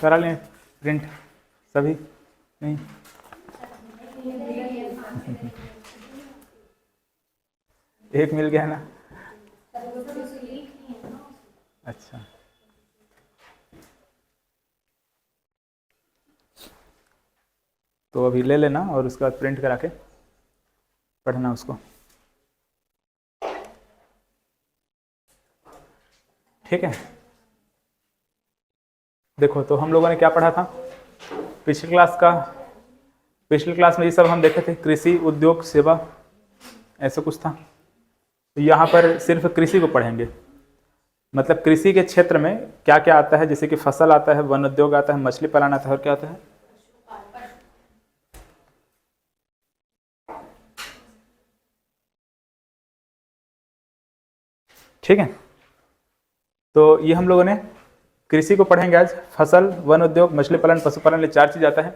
करा लें प्रिंट सभी? नहीं एक मिल गया ना? अच्छा, तो अभी ले लेना और उसके बाद प्रिंट करा के पढ़ना उसको। ठीक है, देखो तो हम लोगों ने क्या पढ़ा था पिछली क्लास में? ये सब हम देखे थे, कृषि, उद्योग, सेवा, ऐसा कुछ था। तो यहाँ पर सिर्फ कृषि को पढ़ेंगे, मतलब कृषि के क्षेत्र में क्या क्या आता है, जैसे कि फसल आता है, वन उद्योग आता है, मछली पालन आता है, और क्या आता है? ठीक है, तो ये हम लोगों ने कृषि को पढ़ेंगे आज। फसल, वन उद्योग, मछली पालन, पशुपालन, ये 4 चीज आता है,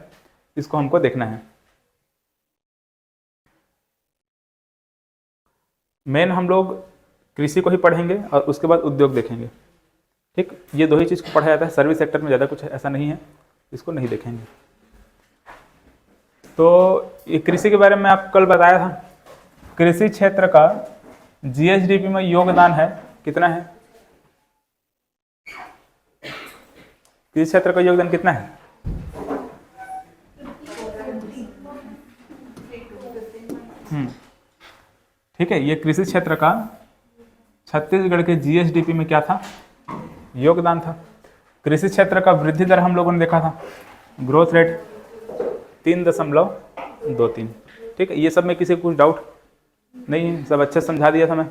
इसको हमको देखना है। मेन हम लोग कृषि को ही पढ़ेंगे और उसके बाद उद्योग देखेंगे। ठीक, ये 2 ही चीज को पढ़ा जाता है, सर्विस सेक्टर में ज़्यादा कुछ ऐसा नहीं है, इसको नहीं देखेंगे। तो ये कृषि के बारे में आपको कल बताया था, कृषि क्षेत्र का जीएसडीपी में योगदान है, कितना है? कृषि क्षेत्र का योगदान कितना है? ठीक है, ये कृषि क्षेत्र का छत्तीसगढ़ के जीएसडीपी में क्या था? योगदान था। कृषि क्षेत्र का वृद्धि दर हम लोगों ने देखा था, ग्रोथ रेट 3.23। ठीक है, ये सब में किसी को कुछ डाउट नहीं है, सब अच्छे से समझा दिया था मैं।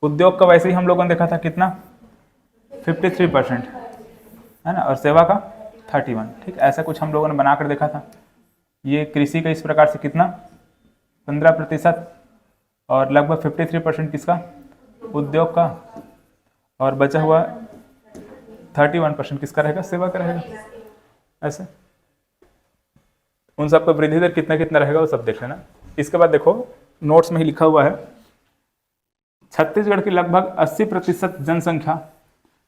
उद्योग का वैसे ही हम लोगों ने देखा था, कितना? 53%, है ना, और सेवा का 31। ठीक, ऐसा कुछ हम लोगों ने बनाकर देखा था। ये कृषि का इस प्रकार से कितना? 15%, और लगभग 53% किसका? उद्योग का, और बचा हुआ 31% किसका रहेगा? सेवा का रहेगा। ऐसे उन सबका वृद्धि दर कितना कितना रहेगा वो सब देख लेना। इसके बाद देखो नोट्स में ही लिखा हुआ है, छत्तीसगढ़ की लगभग 80% जनसंख्या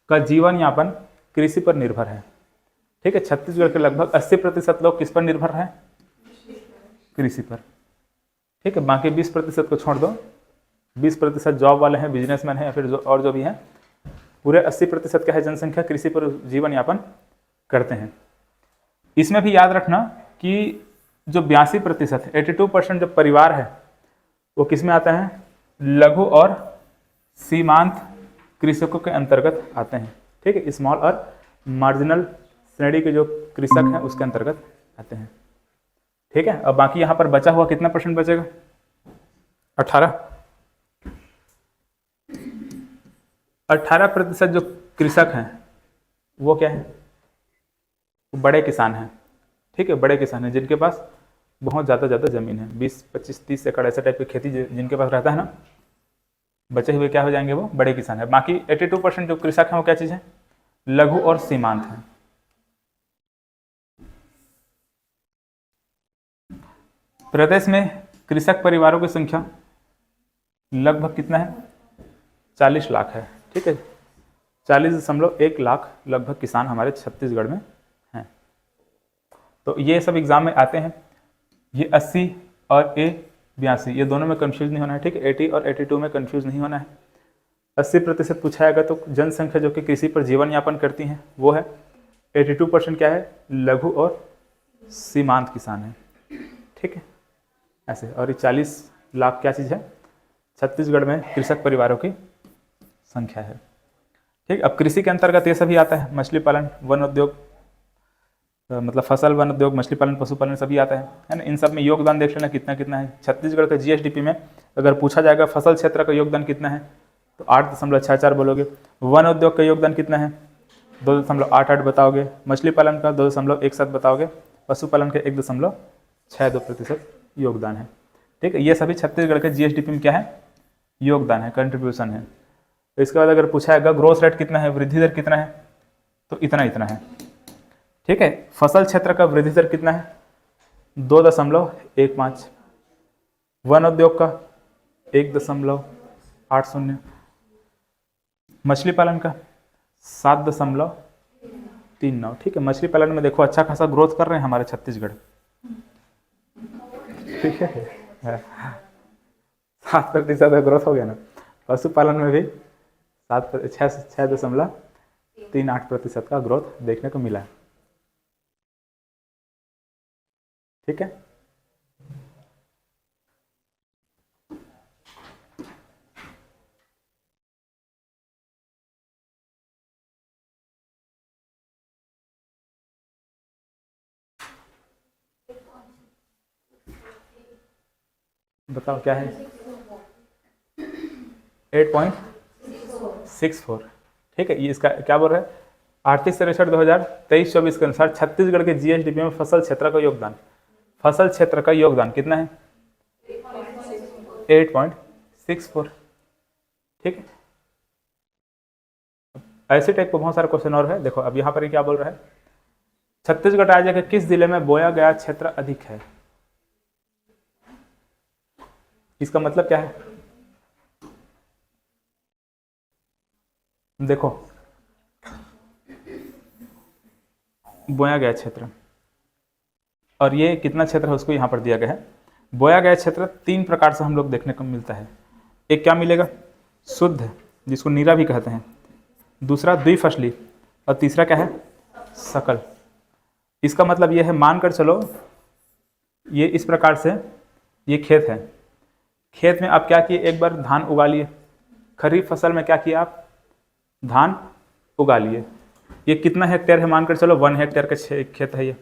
का जीवन यापन कृषि पर निर्भर है। ठीक है, छत्तीसगढ़ के लगभग 80% लोग किस पर निर्भर है? कृषि पर। ठीक है, बाकी 20% को छोड़ दो, 20% जॉब वाले हैं, बिजनेसमैन हैं, या फिर और जो भी हैं, पूरे 80% क्या है जनसंख्या कृषि पर जीवन यापन करते हैं। इसमें भी याद रखना कि जो 82%, 82% जो परिवार है वो किस में आता है? लघु और सीमांत कृषकों के अंतर्गत आते हैं। ठीक है, स्मॉल और मार्जिनल श्रेणी के जो कृषक हैं उसके अंतर्गत आते हैं। ठीक है, अब बाकी यहाँ पर बचा हुआ कितना % बचेगा? 18% जो कृषक हैं वो क्या है? वो बड़े किसान हैं। ठीक है, बड़े किसान हैं जिनके पास बहुत ज़्यादा ज़मीन है, 20, 25, 30 एकड़ ऐसा टाइप की खेती जिनके पास रहता है ना, बचे हुए क्या हो जाएंगे? वो बड़े किसान है। बाकी 82% जो कृषक हैं वो क्या चीज़ है? लघु और सीमांत है। प्रदेश में कृषक परिवारों की संख्या लगभग कितना है? 40 लाख है। ठीक है, 40.1 लाख लगभग किसान हमारे छत्तीसगढ़ में हैं। तो ये सब एग्जाम में आते हैं। ये 80 और 82 ये दोनों में कंफ्यूज नहीं होना है। ठीक है, 80 और 82 में कंफ्यूज नहीं होना है। 80% पूछाएगा तो जनसंख्या जो कि कृषि पर जीवन यापन करती हैं वो है। 82% क्या है? लघु और सीमांत किसान है। ठीक है, ऐसे। और ये 40 लाख क्या चीज़ है? छत्तीसगढ़ में कृषक परिवारों की संख्या है। ठीक, अब कृषि के अंतर्गत ये सभी आता है, मछली पालन, वन उद्योग, मतलब फसल, वन उद्योग, मछली पालन, पशुपालन सभी आता है ना। इन सब में योगदान देख लेना कितना कितना है। छत्तीसगढ़ के जीएसडीपी में अगर पूछा जाएगा फसल क्षेत्र का योगदान कितना है तो 8.64 बोलोगे। वन उद्योग का योगदान कितना है? 2.88 बताओगे। मछली पालन का 2.17 बताओगे। पशुपालन का 1.62% योगदान है। ठीक है, ये सभी छत्तीसगढ़ के जीएसडीपी में क्या है? योगदान है, कंट्रीब्यूशन है। तो इसके बाद अगर पूछा जाएगा ग्रोथ रेट कितना है, वृद्धि दर कितना है, तो इतना है। ठीक है, फसल क्षेत्र का वृद्धि दर कितना है? 2.15। वन उद्योग का 1.80। मछली पालन का 7.3 3,9। ठीक है, मछली पालन में देखो अच्छा खासा ग्रोथ कर रहे हैं हमारे छत्तीसगढ़। ठीक है, 7% ग्रोथ हो गया ना। पशुपालन में भी 6.38% का ग्रोथ देखने को मिला है। ठीक है, बताओ क्या है? 8.64। ठीक है, ये इसका क्या बोल रहा है? आर्थिक सर्वेक्षण 2023-24 के अनुसार छत्तीसगढ़ के जीएसडीपी में फसल क्षेत्र का योगदान कितना है? 8.64। ठीक है, ऐसे टाइप को बहुत सारे क्वेश्चन और है। देखो अब यहाँ पर क्या बोल रहा है? छत्तीसगढ़ राज्य के किस जिले में बोया गया क्षेत्र अधिक है? इसका मतलब क्या है? देखो, बोया गया क्षेत्र, और ये कितना क्षेत्र है उसको यहाँ पर दिया गया है। बोया गया क्षेत्र 3 प्रकार से हम लोग देखने को मिलता है। एक क्या मिलेगा? शुद्ध, जिसको नीरा भी कहते हैं। दूसरा द्विफसली, और तीसरा क्या है? सकल। इसका मतलब ये है, मानकर चलो ये इस प्रकार से ये खेत है। खेत में आप क्या किए? एक बार धान उगा लिए। खरीफ फसल में क्या किया आप? धान उगा लिए। ये कितना हेक्टेयर है? मानकर चलो 1 हेक्टेयर का खेत है। ये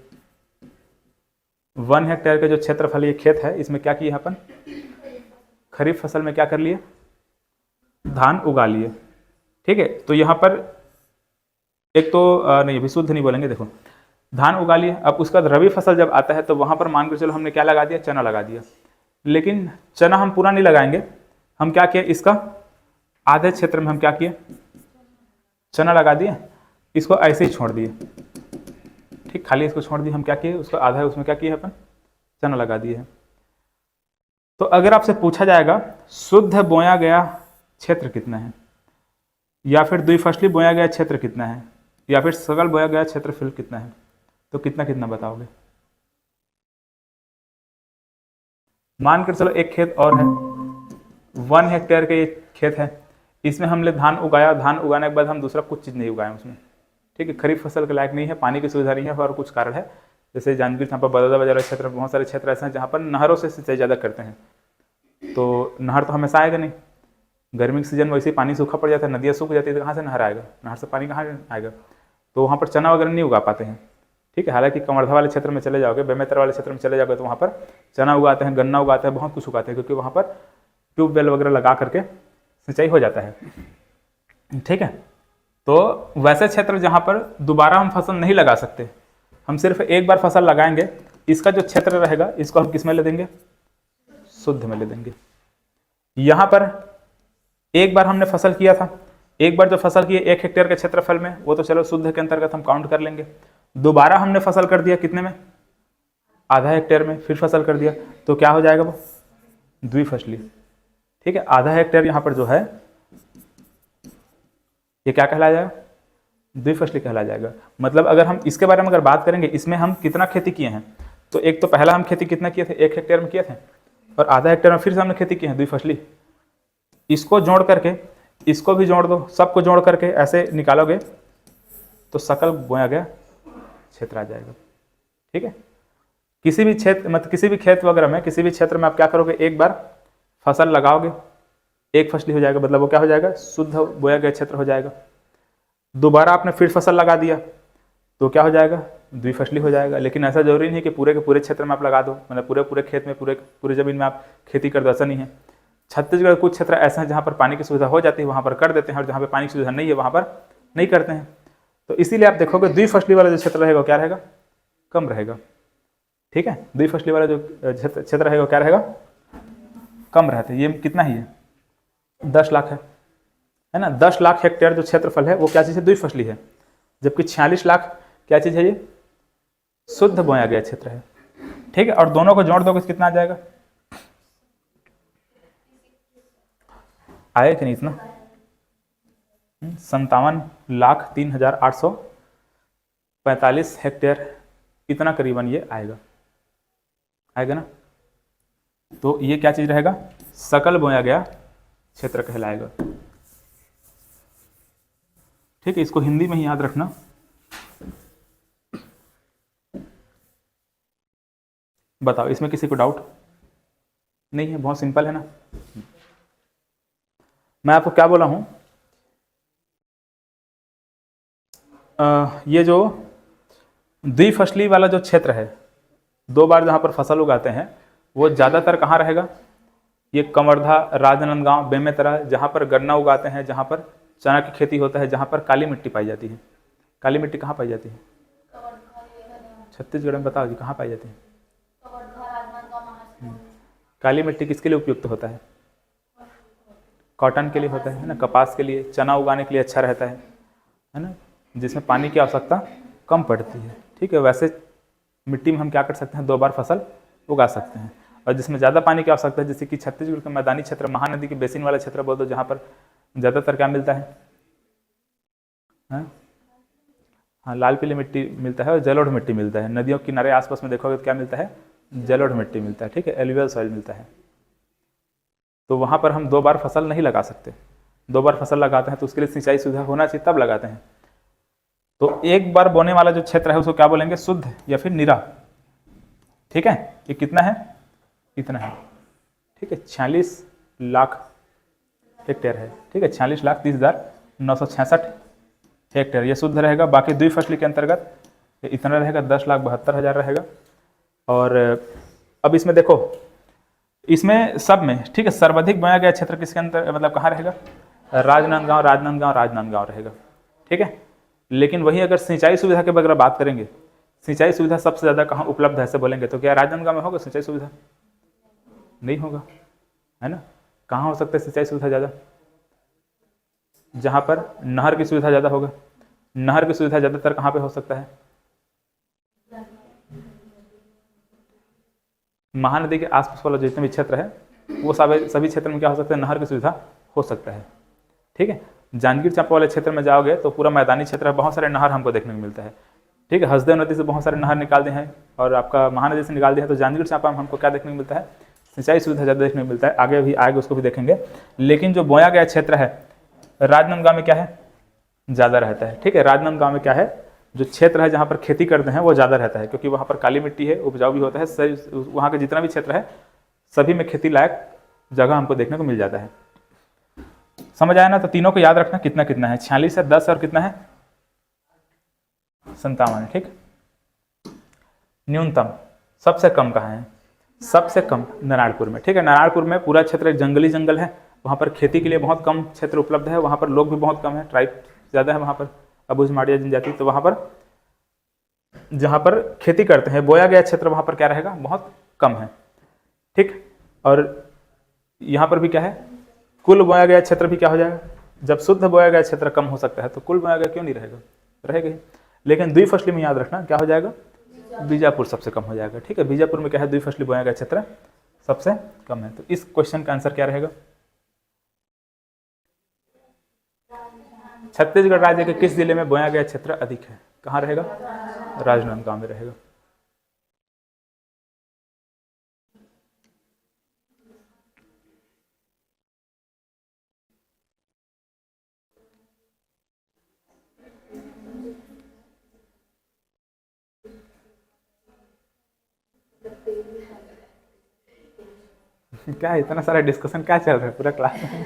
1 हेक्टेयर का जो क्षेत्रफल ये खेत है, इसमें क्या किया अपन? खरीफ फसल में क्या कर लिए? धान उगा लिए। ठीक है, तो यहाँ पर एक तो नहीं, अभी शुद्ध नहीं बोलेंगे। देखो, धान उगा लिए। अब उसका रबी फसल जब आता है तो वहां पर मानकर चलो हमने क्या लगा दिया? चना लगा दिया। लेकिन चना हम पूरा नहीं लगाएंगे। हम क्या किए? इसका आधे क्षेत्र में हम क्या किए? चना लगा दिए, इसको ऐसे ही छोड़ दिए। ठीक, खाली इसको छोड़ दिए। हम क्या किए? उसको आधा है, उसमें क्या किए अपन? चना लगा दिए है। तो अगर आपसे पूछा जाएगा शुद्ध बोया गया क्षेत्र कितना है, या फिर द्विफसली बोया गया क्षेत्र कितना है, या फिर सकल बोया गया क्षेत्रफल कितना है, तो कितना कितना बताओगे? मानकर चलो एक खेत और है, 1 हेक्टेयर का ये खेत है। इसमें हमने धान उगाया। धान उगाने के बाद हम दूसरा कुछ चीज़ नहीं उगाए उसमें। ठीक है, खरीफ फसल के लायक नहीं है, पानी की सुविधा नहीं है, और कुछ कारण है। जैसे जांजगीर चांपा बड़ौदा बाजार क्षेत्र में बहुत सारे क्षेत्र ऐसे हैं जहाँ पर नहरों से सिंचाई ज़्यादा करते हैं। तो नहर तो हमेशा आएगा नहीं। गर्मी के सीजन में वैसे ही पानी सूखा पड़ जाता है, नदियाँ सूख जाती है, तो कहाँ से नहर आएगा? नहर से पानी कहाँ आएगा? तो वहाँ पर चना वगैरह नहीं उगा पाते हैं। ठीक है, हालांकि कवर्धा वाले क्षेत्र में चले जाओगे, बेमेतरा वाले क्षेत्र में चले जाओगे, तो वहाँ पर चना उगाते हैं, गन्ना उगाते हैं, बहुत कुछ उगाते हैं, क्योंकि वहाँ पर ट्यूबवेल वगैरह लगा करके सिंचाई हो जाता है। ठीक है, तो वैसे क्षेत्र जहाँ पर दोबारा हम फसल नहीं लगा सकते, हम सिर्फ एक बार फसल लगाएंगे, इसका जो क्षेत्र रहेगा इसको हम किस में ले देंगे? शुद्ध में ले देंगे। यहाँ पर एक बार हमने फसल किया था, एक बार जो फसल की 1 हेक्टेयर के क्षेत्रफल में, वो तो चलो शुद्ध के अंतर्गत हम काउंट कर लेंगे। दोबारा हमने फसल कर दिया कितने में? आधा हेक्टेयर में फिर फसल कर दिया, तो क्या हो जाएगा? वो द्विफसली। ठीक है, आधा हेक्टेयर यहाँ पर जो है ये क्या कहलाया जाएगा? द्विफसली कहलाया जाएगा। मतलब अगर हम इसके बारे में अगर बात करेंगे, इसमें हम कितना खेती किए हैं, तो एक तो पहला हम खेती कितना किए थे? 1 हेक्टेयर में किए थे, और आधा हेक्टेयर में फिर से हमने खेती की है द्विफसली। इसको जोड़ करके इसको भी जोड़ दो, सबको जोड़ करके ऐसे निकालोगे तो सकल बोया गया क्षेत्र आ जाएगा। ठीक है, किसी भी क्षेत्र मतलब किसी भी खेत वगैरह में, किसी भी क्षेत्र में आप क्या करोगे? एक बार फसल लगाओगे, एक फसली हो जाएगा, मतलब वो क्या हो जाएगा? शुद्ध बोया गया क्षेत्र हो जाएगा। दोबारा आपने फिर फसल लगा दिया तो क्या हो जाएगा? द्विफसली हो जाएगा। लेकिन ऐसा जरूरी नहीं कि पूरे के पूरे क्षेत्र में आप लगा दो, मतलब पूरे खेत में, पूरे जमीन में आप खेती कर दो, ऐसा नहीं है। छत्तीसगढ़ कुछ क्षेत्र ऐसे हैं जहाँ पर पानी की सुविधा हो जाती है, वहाँ पर कर देते हैं, और जहाँ पर पानी की सुविधा नहीं है वहाँ पर नहीं करते हैं। तो इसीलिए आप देखोगे द्विफसली वाला जो क्षेत्र रहेगा क्या रहेगा? कम रहेगा। ठीक है, द्विफसली वाला जो क्षेत्र रहेगा क्या रहेगा? कम रहता है। ये कितना ही है? 10 लाख है ना। 10 लाख हेक्टेयर जो क्षेत्रफल है वो क्या चीज़ है? द्विफसली है। जबकि 46 लाख क्या चीज़ है? ये शुद्ध बोया गया क्षेत्र है। ठीक है, और दोनों को जोड़ दोगे कितना आ जाएगा? आया कि नहीं इतना? 57,03,800 45 हेक्टेयर, इतना करीबन ये आएगा, आएगा ना। तो ये क्या चीज रहेगा, सकल बोया गया क्षेत्र कहलाएगा। ठीक है, इसको हिंदी में ही याद रखना। बताओ, इसमें किसी को डाउट नहीं है? बहुत सिंपल है ना। मैं आपको क्या बोला हूं, ये जो द्विफसली वाला जो क्षेत्र है, 2 बार जहां पर फसल उगाते हैं, वो ज़्यादातर कहाँ रहेगा, ये कवर्धा, राजनांदगांव, बेमेतरा, जहाँ पर गन्ना उगाते हैं, जहाँ पर चना की खेती होता है, जहाँ पर काली मिट्टी पाई जाती है। काली मिट्टी कहाँ पाई जाती है? छत्तीसगढ़ में। बताओ जी, कहाँ पाई जाती है? काली मिट्टी किसके लिए उपयुक्त होता है? कॉटन के लिए होता है ना, कपास के लिए, चना उगाने के लिए अच्छा रहता है ना, जिसमें पानी की आवश्यकता कम पड़ती है। ठीक है, वैसे मिट्टी में हम क्या कर सकते हैं, 2 बार फसल उगा सकते हैं। और जिसमें ज़्यादा पानी की आवश्यकता है, जैसे कि छत्तीसगढ़ का मैदानी क्षेत्र, महानदी के बेसिन वाला क्षेत्र बोल दो, जहाँ पर ज़्यादातर क्या मिलता है, हाँ, लाल पीली मिट्टी मिलता है और जलोढ़ मिट्टी मिलता है। नदियों के किनारे आसपास में देखोगे तो क्या मिलता है, जलोढ़ मिट्टी मिलता है। ठीक है, एलुवियल सॉइल मिलता है। तो वहाँ पर हम 2 बार फसल नहीं लगा सकते। 2 बार फसल लगाते हैं तो उसके लिए सिंचाई सुविधा होना चाहिए, तब लगाते हैं। तो एक बार बोने वाला जो क्षेत्र है उसको क्या बोलेंगे, शुद्ध या फिर निरा। ठीक है, ये कितना है, इतना है। ठीक है, 46 लाख हेक्टेयर है। ठीक है, 46,30,966 हेक्टेयर ये शुद्ध रहेगा। बाकी द्विफसली के अंतर्गत इतना रहेगा, 10,72,000 रहेगा। और अब इसमें देखो, इसमें सब में, ठीक है, सर्वाधिक बोया गया क्षेत्र किसके अंतर, मतलब कहाँ रहेगा, राजनांदगांव, राजनांदगांव, राजनांदगांव रहेगा। ठीक है, लेकिन वही अगर सिंचाई सुविधा के बगैर बात करेंगे, सिंचाई सुविधा सबसे ज़्यादा कहाँ उपलब्ध है ऐसे बोलेंगे, तो क्या राजनांदगांव में होगा सिंचाई सुविधा? नहीं होगा, है ना। कहाँ हो सकता है सिंचाई सुविधा ज़्यादा? जहाँ पर नहर की सुविधा ज़्यादा होगा। नहर की सुविधा ज़्यादातर कहाँ पे हो सकता है? महानदी के आसपास वाला जितने भी क्षेत्र है, वो सभी क्षेत्र में क्या हो सकता है, नहर की सुविधा हो सकता है। ठीक है, जांजगीर चांपा वाले क्षेत्र में जाओगे तो पूरा मैदानी क्षेत्र है, बहुत सारे नहर हमको देखने को मिलता है। ठीक है, हसदेव नदी से बहुत सारे नहर निकाल दिए हैं और आपका महानदी से निकाल दिए हैं। तो जांजगीर चांपा में हमको क्या देखने को मिलता है, सिंचाई सुविधा ज़्यादा देखने को मिलता है। आगे भी आएगा, उसको भी देखेंगे। लेकिन जो बोया गया क्षेत्र है, राजनांदगांव में क्या है, ज़्यादा रहता है। ठीक है, राजनांदगांव में क्या है, जो क्षेत्र है जहाँ पर खेती करते हैं वो ज़्यादा रहता है, क्योंकि वहाँ पर काली मिट्टी है, उपजाऊ भी होता है। वहाँ का जितना भी क्षेत्र है सभी में खेती लायक जगह हमको देखने को मिल जाता है। समझ आया ना। तो तीनों को याद रखना, कितना कितना है, 46 है, 10 और कितना है, 57। ठीक, न्यूनतम सबसे कम कहाँ है, सबसे कम नारायणपुर में। ठीक है, नारायणपुर में पूरा क्षेत्र जंगली जंगल है, वहाँ पर खेती के लिए बहुत कम क्षेत्र उपलब्ध है। वहाँ पर लोग भी बहुत कम है, ट्राइब ज़्यादा है वहाँ पर, अबूझ माड़िया जनजाति। तो वहाँ पर जहाँ पर खेती करते हैं, बोया गया क्षेत्र वहाँ पर क्या रहेगा, बहुत कम है। ठीक, और यहाँ पर भी क्या है, कुल बोया गया क्षेत्र भी क्या हो जाएगा, जब शुद्ध बोया गया क्षेत्र कम हो सकता है तो कुल बोया गया क्यों नहीं रहेगा, रहेगा ही। लेकिन द्विफसली में याद रखना क्या हो जाएगा, बीजापुर सबसे कम हो जाएगा। ठीक है, बीजापुर में क्या है, द्विफसली बोया गया क्षेत्र सबसे कम है। तो इस क्वेश्चन का आंसर क्या रहेगा, छत्तीसगढ़ राज्य के किस जिले में बोया गया क्षेत्र अधिक है, कहाँ रहेगा, राजनांदगांव में रहेगा। क्या इतना सारा डिस्कशन क्या चल रहा है पूरा क्लास में?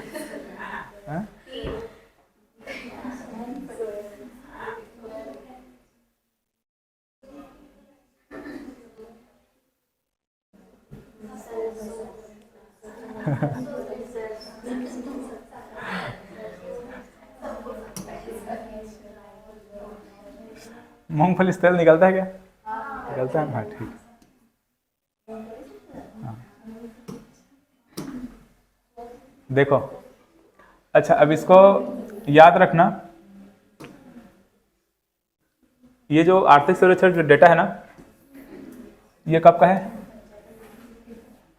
मूंगफली से तेल निकलता है क्या? निकलता है, हाँ ठीक। देखो, अच्छा अब इसको याद रखना, ये जो आर्थिक सर्वेक्षण जो डेटा है ना, ये कब का है?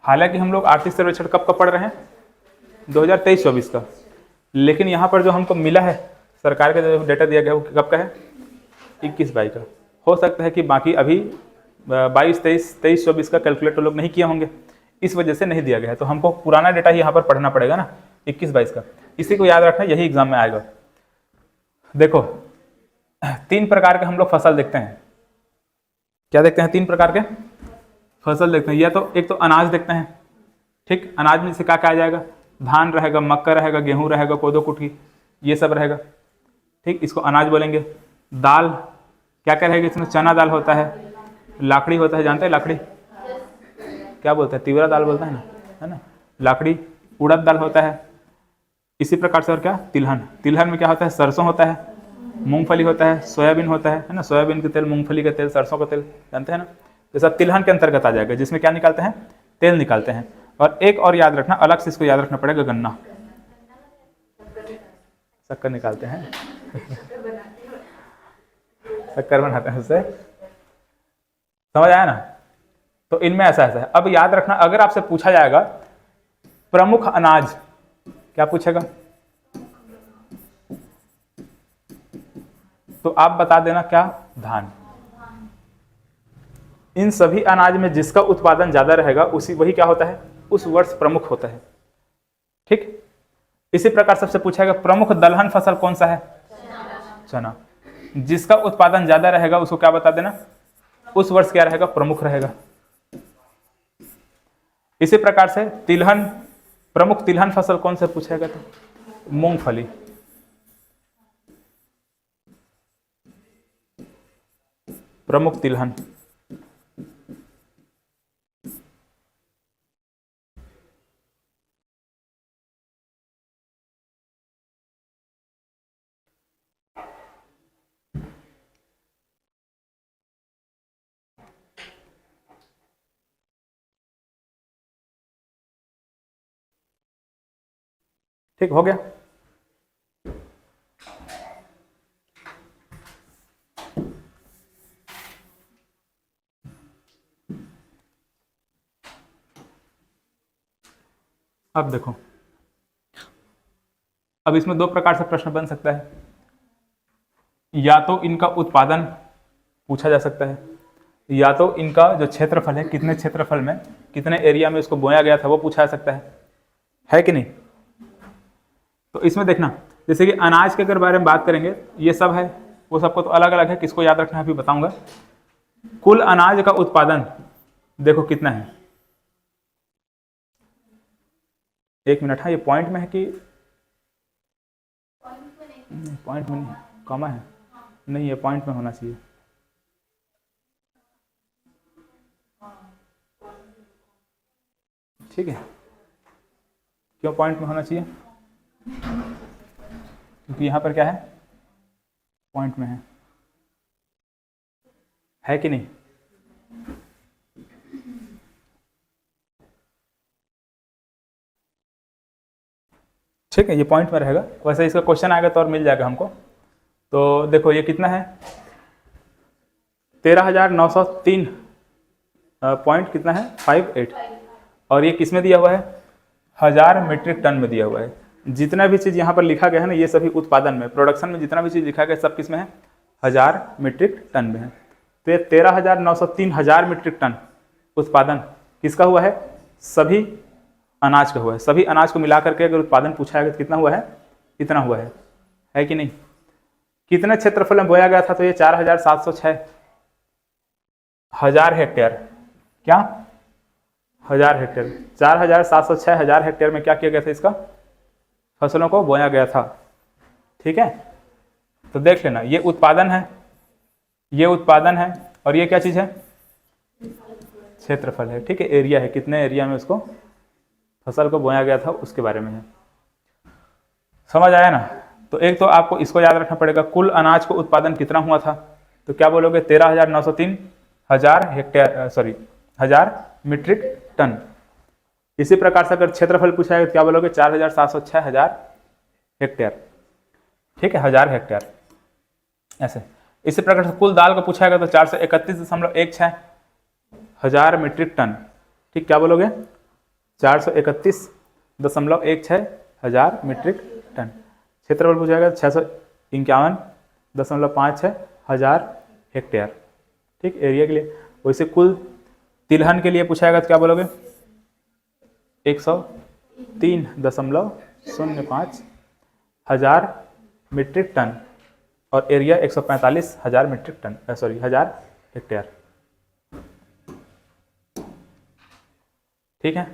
हालांकि हम लोग आर्थिक सर्वेक्षण कब का पढ़ रहे हैं, 2023-24 का। लेकिन यहाँ पर जो हमको मिला है, सरकार का जो डेटा दिया गया वो कब का है, 21-22 का। हो सकता है कि बाकी अभी 22, 23, 24 का कैलकुलेटर लोग नहीं किए होंगे, इस वजह से नहीं दिया गया है। तो हमको पुराना डेटा यहाँ पर पढ़ना पड़ेगा ना, 21, 22 का। इसी को याद रखना, यही एग्जाम में आएगा। देखो 3 प्रकार के हम लोग फसल देखते हैं। क्या देखते हैं? 3 प्रकार के फसल देखते हैं। या तो एक तो अनाज देखते हैं, ठीक, अनाज में से क्या क्या आ जाएगा? धान रहेगा, मक्का रहेगा, गेहूं रहेगा, कोदो कुटकी, ये सब रहेगा, ठीक, इसको अनाज बोलेंगे। दाल क्या क्या रहेगा इसमें? चना दाल होता है, लाखड़ी होता है, जानते हैं लाखड़ी क्या बोलते हैं? तिवरा दाल बोलता है ना, लाखड़ी। उड़द दाल होता है। इसी प्रकार से और क्या? तिलहन। तिलहन में क्या होता है? सरसों होता है, मूंगफली होता है, सोयाबीन होता है ना, सोयाबीन का तेल, मूंगफली का तेल, सरसों का तेल, जानते हैं ना। ये सब तिलहन के अंतर्गत आ जाएगा, जिसमें क्या निकालते हैं? तेल निकालते हैं। और एक और याद रखना, अलग से इसको याद रखना पड़ेगा, गन्ना, शक्कर निकालते हैं शक्कर बनाते हैं उससे, समझ आया ना। तो इनमें ऐसा ऐसा है। अब याद रखना, अगर आपसे पूछा जाएगा प्रमुख अनाज, क्या पूछेगा? तो आप बता देना क्या? धान। इन सभी अनाज में जिसका उत्पादन ज्यादा रहेगा उसी वही क्या होता है? उस वर्ष प्रमुख होता है, ठीक। इसी प्रकार सबसे पूछेगा प्रमुख दलहन फसल कौन सा है? चना। जिसका उत्पादन ज्यादा रहेगा उसको क्या बता देना? उस वर्ष क्या रहेगा? प्रमुख रहेगा। इसी प्रकार से तिलहन, प्रमुख तिलहन फसल कौन से पूछेगा? तो मूंगफली। प्रमुख तिलहन, ठीक हो गया। अब देखो, अब इसमें 2 प्रकार से प्रश्न बन सकता है। या तो इनका उत्पादन पूछा जा सकता है, या तो इनका जो क्षेत्रफल है, कितने क्षेत्रफल में, कितने एरिया में इसको बोया गया था, वो पूछा जा सकता है कि नहीं। तो इसमें देखना, जैसे कि अनाज के अगर बारे में बात करेंगे, ये सब है, वो सबको तो अलग अलग है, किसको याद रखना है अभी बताऊंगा। कुल अनाज का उत्पादन देखो कितना है, 1 मिनट। हाँ, ये पॉइंट में है कि पॉइंट में नहीं, कॉमा है, नहीं, ये पॉइंट में होना चाहिए। ठीक है, क्यों पॉइंट में होना चाहिए? क्योंकि यहां पर क्या है? पॉइंट में है कि नहीं? ठीक है, ये पॉइंट में रहेगा। वैसे इसका क्वेश्चन आएगा तो और मिल जाएगा हमको। तो देखो ये कितना है? 13,903 पॉइंट कितना है? 58। और ये किस में दिया हुआ है? 1000 मीट्रिक टन में दिया हुआ है। जितना भी चीज़ यहाँ पर लिखा गया है ना, ये सभी उत्पादन में, प्रोडक्शन में जितना भी चीज़ लिखा गया सब किस में है? 1000 मीट्रिक टन में है। तो ये 13,903 1000 मीट्रिक टन उत्पादन किसका हुआ है? सभी अनाज का हुआ है। सभी अनाज को मिला करके अगर उत्पादन पूछा है तो कितना हुआ है? इतना हुआ है कि नहीं? कितने क्षेत्रफल में बोया गया था? तो ये 4706 1000 हेक्टेयर। क्या? 1000 हेक्टेयर, 4706 1000 हेक्टेयर में क्या किया गया था? इसका फसलों को बोया गया था। ठीक है, तो देख लेना, ये उत्पादन है, ये उत्पादन है, और ये क्या चीज है? क्षेत्रफल है। ठीक है, एरिया है, कितने एरिया में उसको फसल को बोया गया था उसके बारे में है। समझ आया ना? तो एक तो आपको इसको याद रखना पड़ेगा, कुल अनाज को उत्पादन कितना हुआ था? तो क्या बोलोगे? 13,903 1000 हेक्टेयर, सॉरी 1000 मीट्रिक टन। इसी प्रकार से अगर क्षेत्रफल पूछा है तो क्या बोलोगे? 4706 1000 हेक्टेयर। ठीक है, 1000 हेक्टेयर ऐसे। इसी प्रकार से कुल दाल को पूछा है तो 431.16 1000 मीट्रिक टन। ठीक, क्या बोलोगे? 431.16 1000 मीट्रिक टन। क्षेत्रफल पूछा जाएगा 651.56 1000 हेक्टेयर। ठीक, एरिया के लिए। वैसे कुल तिलहन के लिए पूछाएगा तो क्या बोलोगे? 103.05 हजार मीट्रिक टन और area 145,000 metric ton, sorry 1000 hectare. ठीक है,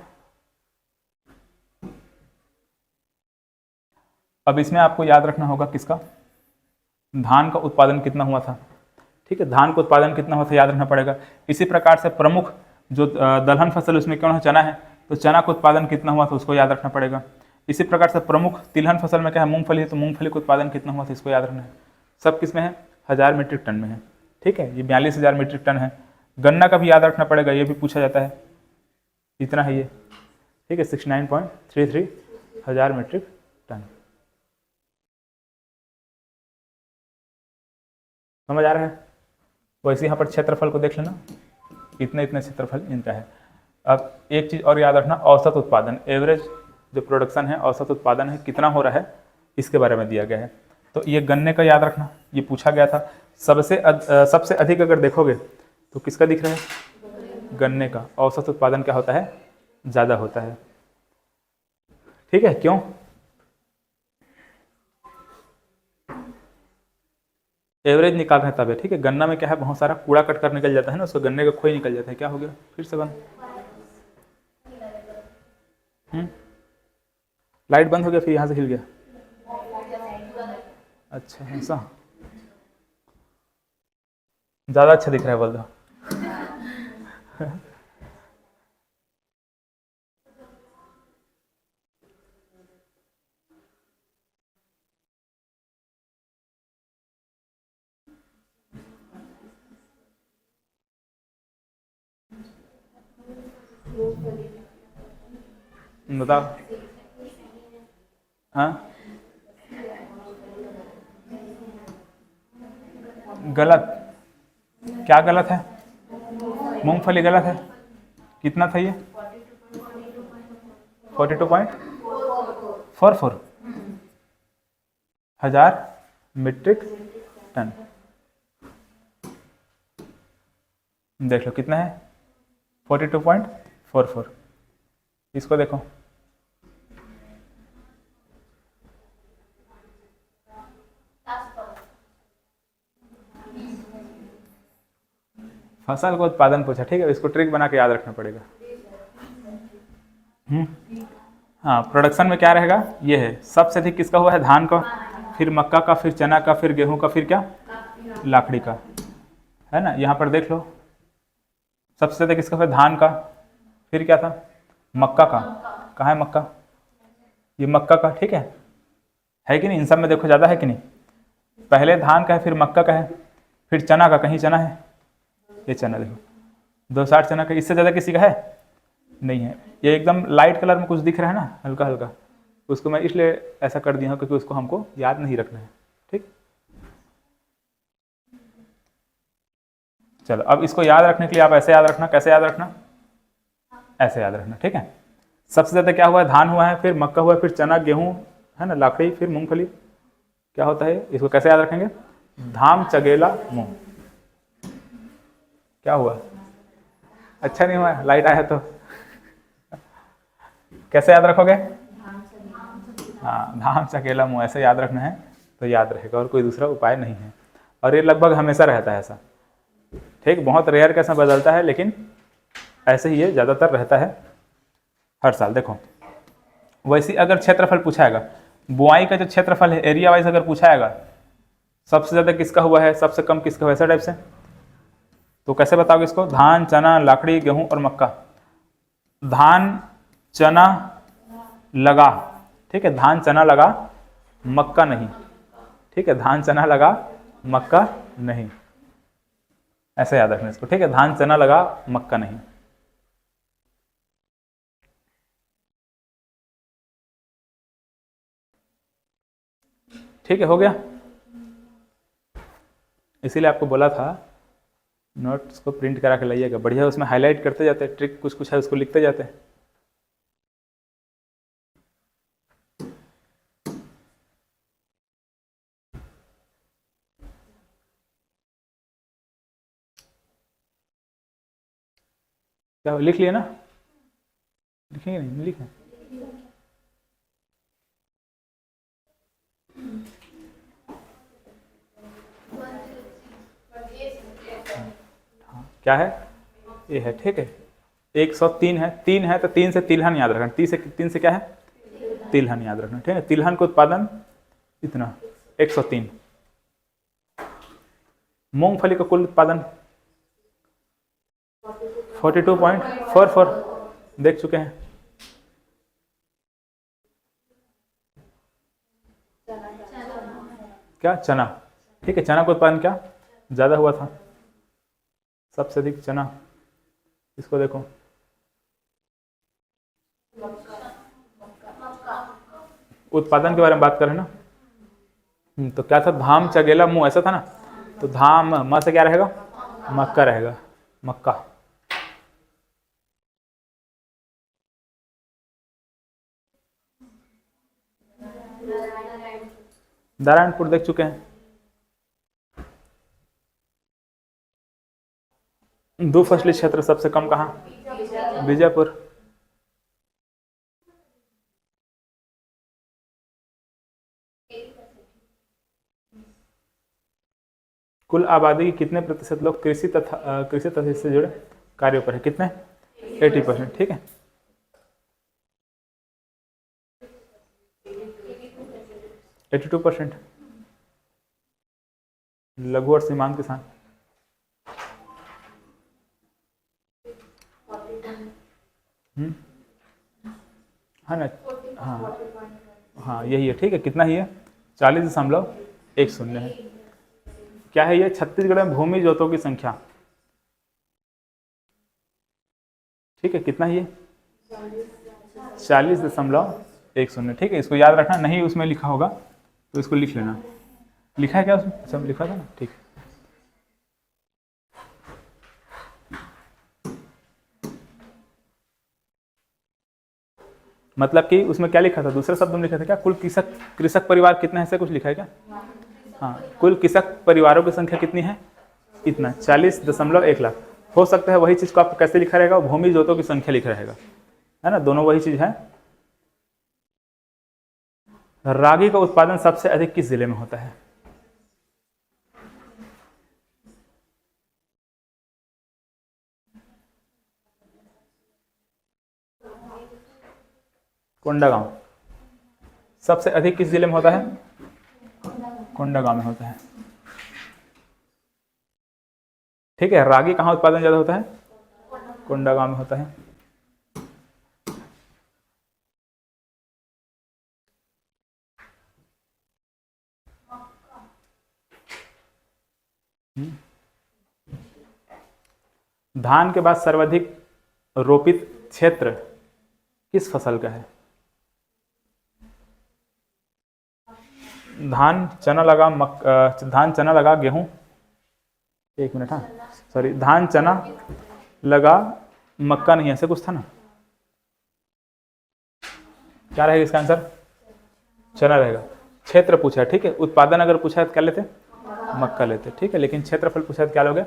अब इसमें आपको याद रखना होगा किसका, धान का उत्पादन कितना हुआ था। ठीक है, धान का उत्पादन कितना हुआ था याद रखना पड़ेगा। इसी प्रकार से प्रमुख जो दलहन फसल उसमें क्यों है, चना है, तो चना का उत्पादन कितना हुआ था उसको याद रखना पड़ेगा। इसी प्रकार से प्रमुख तिलहन फसल में क्या है, मूंगफली है, तो मूंगफली का उत्पादन कितना हुआ था इसको याद रखना है। सब किस में है, 1000 मीट्रिक टन में है। ठीक है, ये 42,000 मीट्रिक टन है। गन्ना का भी याद रखना पड़ेगा, ये भी पूछा जाता है, इतना है ये। ठीक है, 69.33 हजार मीट्रिक टन। समझ आ रहा है? वैसे यहाँ पर क्षेत्रफल को देख लेना, इतने इतने क्षेत्रफल इनका है। अब एक चीज़ और याद रखना, औसत उत्पादन, एवरेज जो प्रोडक्शन है, औसत उत्पादन है कितना हो रहा है, इसके बारे में दिया गया है। तो ये गन्ने का याद रखना, ये पूछा गया था। सबसे अधिक अगर देखोगे तो किसका दिख रहा है, गन्ने का। औसत उत्पादन क्या होता है, ज़्यादा होता है। ठीक है, क्यों? एवरेज निकाल रहे हैं तब है। ठीक है, गन्ना में क्या है, बहुत सारा कूड़ा कट कर निकल जाता है ना, उसको गन्ने का खोई निकल जाता है। क्या हो गया, फिर से बंद, लाइट बंद हो गया, फिर यहाँ से हिल गया। अच्छा ऐसा, ज़्यादा अच्छा दिख रहा है बोल दो। बताओ। हाँ, गलत। क्या गलत है, मूंगफली गलत है। कितना था ये, 42.44 हजार मीट्रिक टन। देख लो कितना है, 42.44। इसको देखो, फसल का उत्पादन पूछा। ठीक है, इसको ट्रिक बना के याद रखना पड़ेगा। हाँ, प्रोडक्शन में क्या रहेगा, ये है सबसे अधिक किसका हुआ है, धान का, फिर मक्का का, फिर चना का, फिर गेहूं का, फिर क्या, लाखड़ी का, है ना। यहाँ पर देख लो, सबसे ज्यादा किसका हुआ, धान का, फिर क्या था, मक्का का। कहाँ है मक्का, ये मक्का का। ठीक है कि नहीं, इन सब में देखो ज़्यादा है कि नहीं, पहले धान का है, फिर मक्का का है, फिर चना का, कहीं चना है, ये चना देखो 260 चना का। इससे ज़्यादा किसी का है, नहीं है। ये एकदम लाइट कलर में कुछ दिख रहा है ना, हल्का हल्का, उसको मैं इसलिए ऐसा कर दिया हूँ क्योंकि उसको हमको याद नहीं रखना है। ठीक, चलो अब इसको याद रखने के लिए आप ऐसे याद रखना, कैसे याद रखना, ऐसे याद रखना। ठीक है, सबसे ज़्यादा क्या हुआ है, धान हुआ है, फिर मक्का हुआ है, फिर चना, गेहूँ, है ना, लाखड़ी, फिर मूंगफली। क्या होता है, इसको कैसे याद रखेंगे, धाम चगेला मुंह। क्या हुआ, अच्छा नहीं हुआ, लाइट आया तो कैसे याद रखोगे, हाँ, धाम चकेला मुंह, ऐसे याद रखना है तो याद रहेगा, और कोई दूसरा उपाय नहीं है। और ये लगभग हमेशा रहता है ऐसा। ठीक, बहुत रेयर कैसा बदलता है, लेकिन ऐसे ही ये ज़्यादातर रहता है हर साल। देखो, वैसे अगर क्षेत्रफल पूछाएगा, बुआई का जो क्षेत्रफल है एरिया वाइज अगर पूछाएगा, सबसे ज़्यादा किसका हुआ है, सबसे कम किसका हुआ है, ऐसा टाइप से, तो कैसे बताओगे इसको, धान, चना, लाखड़ी, गेहूं और मक्का। धान चना लगा, ठीक है, धान चना लगा, मक्का नहीं। ठीक है, धान चना लगा, मक्का नहीं, ऐसे याद रखना इसको। ठीक है, धान चना लगा, मक्का नहीं। ठीक है, हो गया। इसीलिए आपको बोला था नोट्स को प्रिंट करा के लाइएगा, बढ़िया उसमें हाईलाइट करते जाते, ट्रिक कुछ कुछ है उसको लिखते जाते। क्या लिख लिए ना? लिखेंगे नहीं लिखे? हाँ क्या है? ये है, ठीक है। 103 है, 3 है तो 3 से तिलहन याद रखना। 3 से क्या है? तिलहन याद रखना, ठीक है। तिलहन का उत्पादन इतना 103। मूंगफली का कुल उत्पादन 42.44 देख चुके हैं। क्या? चना, ठीक है। चना का उत्पादन क्या ज्यादा हुआ था? सबसे अधिक चना, इसको देखो, उत्पादन के बारे में बात करें ना। तो क्या था? धाम चगेला मुंह, ऐसा था ना। तो धाम म से क्या रहेगा? मक्का रहेगा, मक्का। नारायणपुर देख चुके हैं। दो फसली क्षेत्र सबसे कम कहाँ? बीजापुर। कुल आबादी के कितने प्रतिशत लोग कृषि तथा इससे जुड़े कार्यों पर है? कितने? 80%, ठीक है। एटी 82% लघु और सीमांत किसान। है ना? हाँ हाँ यही है, ठीक है। कितना ही है? 40.10 है। क्या है ये? छत्तीसगढ़ में भूमि जोतों की संख्या, ठीक है। कितना ही है? 40.10, ठीक है। इसको याद रखना, नहीं उसमें लिखा होगा तो इसको लिख लेना। लिखा है क्या उसमें? सब लिखा था ना, ठीक है। मतलब कि उसमें क्या लिखा था? दूसरे शब्द में लिखा था क्या? कुल कृषक परिवार कितने हैं, ऐसे कुछ लिखा है क्या? हाँ, कुल कृषक परिवारों की संख्या कितनी है? इतना 40.1 लाख। हो सकता है वही चीज को आप कैसे लिखा रहेगा? भूमि जोतों की संख्या लिखा रहेगा, है ना? दोनों वही चीज है। रागी का उत्पादन सबसे अधिक किस जिले में होता है? कोंडागांव। सबसे अधिक किस जिले में होता है? कोंडागांव में होता है, ठीक है। रागी कहाँ उत्पादन ज्यादा होता है? कोंडागांव में होता है। धान के बाद सर्वाधिक रोपित क्षेत्र किस फसल का है? धान, चना लगा, धान, चना लगा, गेहूं। एक मिनट, हाँ सॉरी, धान, चना लगा, मक्का नहीं, ऐसे कुछ था ना। क्या रहेगा इसका आंसर? चना रहेगा। क्षेत्र पूछा है, ठीक है। उत्पादन अगर पूछा है तो क्या लेते? मक्का लेते, ठीक है। लेकिन क्षेत्रफल पूछा है तो क्या लोगे?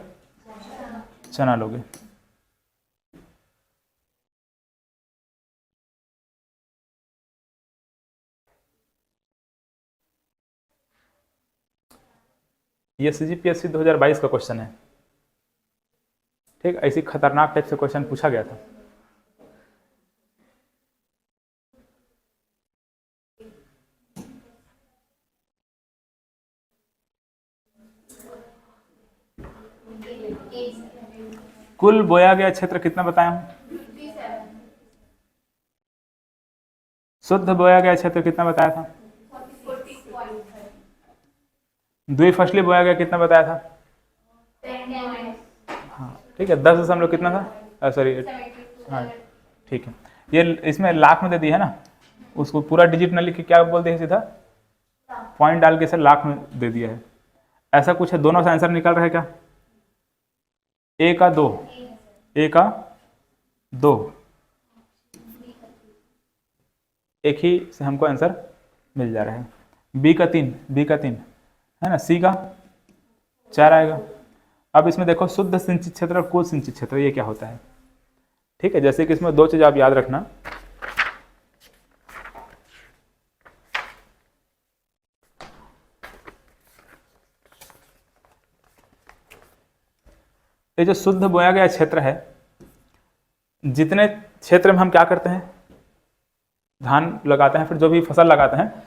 चना लोगे। ये CGPSC 2022 का क्वेश्चन है, ठीक। ऐसी खतरनाक टाइप से क्वेश्चन पूछा गया था। कुल बोया गया क्षेत्र कितना बताया हूं? शुद्ध बोया गया क्षेत्र कितना बताया था? द्विफसली बोया गया कितना बताया था? हाँ ठीक है, 10 कितना था? सॉरी, हाँ ठीक है। ये इसमें लाख में दे दी है ना, उसको पूरा डिजिट न लिख के क्या बोल दिया, सीधा पॉइंट डाल के इसे लाख में दे दिया है। ऐसा कुछ है, दोनों से आंसर निकल रहा है क्या? ए का 2, ए का 2, एक ही से हमको आंसर मिल जा रहा है। बी का 3, बी का 3 है ना, सी का 4 आएगा। अब इसमें देखो, शुद्ध सिंचित क्षेत्र और कुल सिंचित क्षेत्र, ये क्या होता है? ठीक है, जैसे कि इसमें दो चीज आप याद रखना। ये जो शुद्ध बोया गया क्षेत्र है, जितने क्षेत्र में हम क्या करते हैं, धान लगाते हैं, फिर जो भी फसल लगाते हैं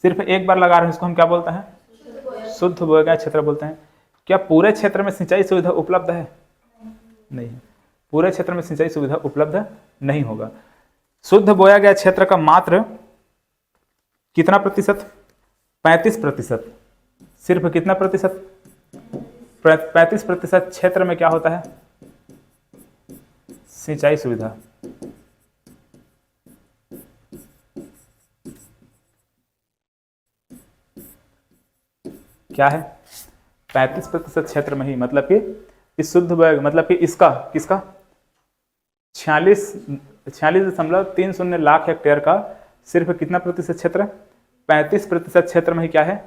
सिर्फ एक बार लगा रहे हैं, इसको हम क्या बोलते हैं, शुद्ध बोया गया क्षेत्र बोलते हैं। क्या पूरे क्षेत्र में सिंचाई सुविधा उपलब्ध है? नहीं, पूरे क्षेत्र में सिंचाई सुविधा उपलब्ध नहीं होगा। शुद्ध बोया गया क्षेत्र का मात्र कितना प्रतिशत? 35%। सिर्फ कितना प्रतिशत? 35% क्षेत्र में क्या होता है, सिंचाई सुविधा। क्या है? 35% क्षेत्र में ही, मतलब कि इस शुद्ध मतलब कि इसका किसका 46.30 लाख हेक्टेयर का सिर्फ कितना प्रतिशत क्षेत्र? 35% क्षेत्र में ही क्या है,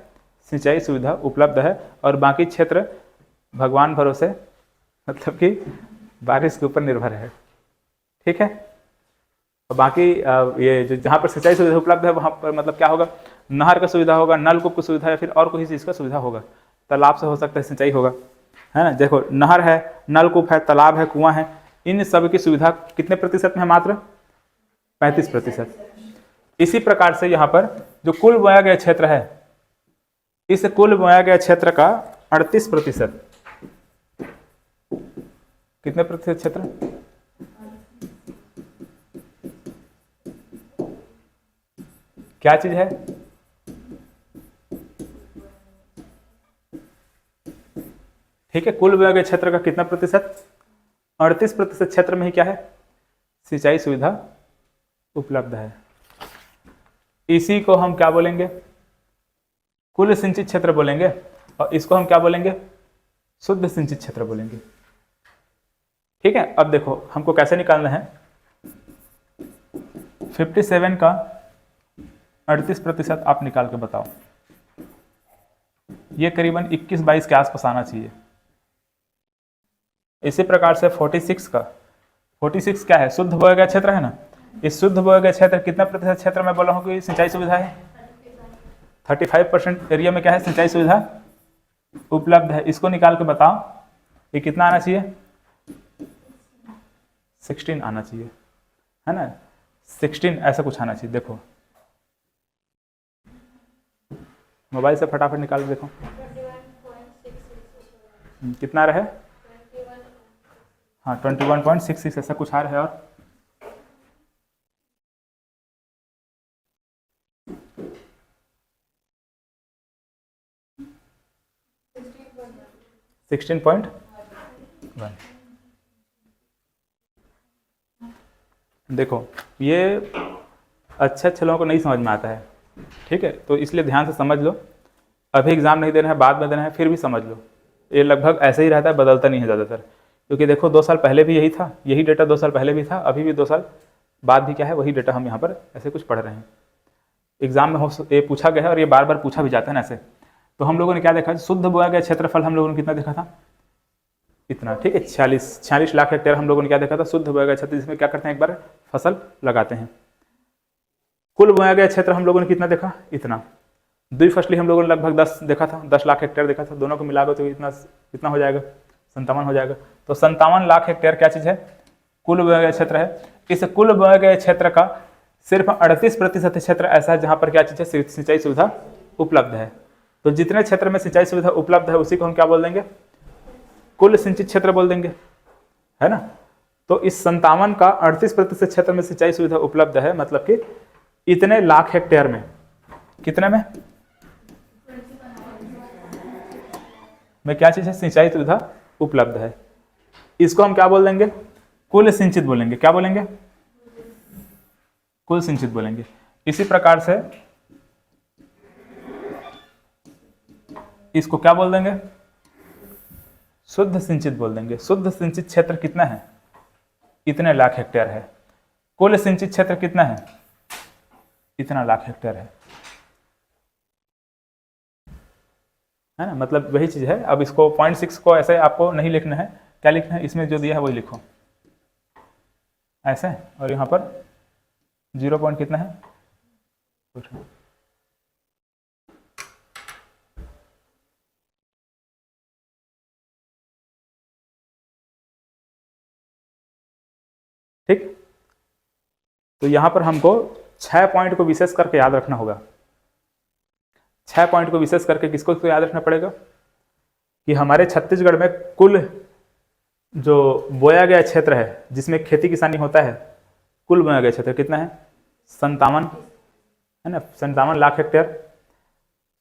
सिंचाई सुविधा उपलब्ध है, और बाकी क्षेत्र भगवान भरोसे, मतलब कि बारिश के ऊपर निर्भर है। ठीक है, और बाकी ये जो जहाँ पर सिंचाई सुविधा उपलब्ध है वहाँ पर मतलब क्या होगा, नहर का सुविधा होगा, नलकूप की सुविधा, या फिर और कोई चीज़ का सुविधा होगा। तालाब से हो सकता है सिंचाई होगा, है ना। देखो, नहर है, नलकूप है, तालाब है, कुआं है, इन सब की सुविधा कितने प्रतिशत में है? मात्र 35%। इसी प्रकार से यहाँ पर जो कुल बोया गया क्षेत्र है, इस कुल बोया गया क्षेत्र का 38%, कितने प्रतिशत क्षेत्र? क्या चीज है? ठीक है, कुल बोया गया क्षेत्र का कितना प्रतिशत? 38% क्षेत्र में ही क्या है, सिंचाई सुविधा उपलब्ध है। इसी को हम क्या बोलेंगे, कुल सिंचित क्षेत्र बोलेंगे, और इसको हम क्या बोलेंगे, शुद्ध सिंचित क्षेत्र बोलेंगे। ठीक है, अब देखो हमको कैसे निकालना है, 57 का 38% आप निकाल के बताओ। ये करीबन 21-22 के आसपास आना चाहिए। इसी प्रकार से 46 क्या है, शुद्ध बोया गया क्षेत्र है ना। इस शुद्ध बोया गया क्षेत्र कितना प्रतिशत क्षेत्र में बोला हूँ कि सिंचाई सुविधा है? 35% एरिया में क्या है, सिंचाई सुविधा उपलब्ध है। इसको निकाल के बताओ, ये कितना आना चाहिए? 16 आना चाहिए, है ना। 16 ऐसा कुछ आना चाहिए। देखो मोबाइल से फटाफट निकाल के देखो कितना रहे। हाँ, 21.66 ऐसा कुछ आ रहा है। और $16.1। देखो ये अच्छे लोगों को नहीं समझ में आता है, ठीक है, तो इसलिए ध्यान से समझ लो। अभी एग्जाम नहीं देना है, बाद में देना है, फिर भी समझ लो। ये लगभग ऐसे ही रहता है, बदलता नहीं है ज़्यादातर, क्योंकि देखो 2 साल पहले भी यही था, यही डेटा 2 साल पहले भी था, अभी भी 2 साल बाद भी क्या है, वही डेटा हम यहाँ पर ऐसे कुछ पढ़ रहे हैं। एग्जाम में ये पूछा गया है और ये बार बार पूछा भी जाता है ना ऐसे। तो हम लोगों ने क्या देखा, शुद्ध बोया गया क्षेत्रफल हम लोगों ने कितना देखा था, इतना। ठीक है, 46 लाख हेक्टेयर हम लोगों ने क्या देखा था, शुद्ध बोया गया क्षेत्र, जिसमें क्या करते हैं, एक बार फसल लगाते हैं। कुल बोया गया क्षेत्र हम लोगों ने कितना देखा, इतना। द्विफसली हम लोगों ने लगभग 10 देखा था, 10 लाख हेक्टेयर देखा था। दोनों को मिलाकर तो इतना हो जाएगा, 57 हो जाएगा। तो 57 लाख हेक्टेयर क्या चीज़ है, कुल बोया गया क्षेत्र है। इस कुल बोया गया क्षेत्र का सिर्फ 38% क्षेत्र ऐसा है जहाँ पर क्या चीज़ है, सिंचाई सुविधा उपलब्ध है। तो जितने क्षेत्र में सिंचाई सुविधा उपलब्ध है उसी को हम क्या बोल देंगे, कुल सिंचित क्षेत्र बोल देंगे, है ना। तो इस 57 का 38% क्षेत्र में सिंचाई सुविधा उपलब्ध है, मतलब कि इतने लाख हेक्टेयर में, कितने में क्या चीज है, सिंचाई सुविधा उपलब्ध है। इसको हम क्या बोल देंगे, कुल सिंचित बोलेंगे। क्या बोलेंगे, कुल सिंचित बोलेंगे। इसी प्रकार से इसको क्या बोल देंगे, शुद्ध सिंचित बोल देंगे। शुद्ध सिंचित क्षेत्र कितना है, इतने लाख हेक्टेयर है। कुल सिंचित क्षेत्र कितना है, इतना लाख हेक्टेयर है ना। मतलब वही चीज है। अब इसको 0.6 को ऐसे आपको नहीं लिखना है, क्या लिखना है, इसमें जो दिया है वही लिखो। ऐसे, और यहाँ पर 0 पॉइंट कितना है, ठीक। तो यहाँ पर हमको 6 पॉइंट को विशेष करके याद रखना होगा। 6 पॉइंट को विशेष करके किसको याद रखना पड़ेगा कि हमारे छत्तीसगढ़ में कुल जो बोया गया क्षेत्र है जिसमें खेती किसानी होता है, कुल बोया गया क्षेत्र कितना है, 57 है ना, 57 लाख हेक्टेयर।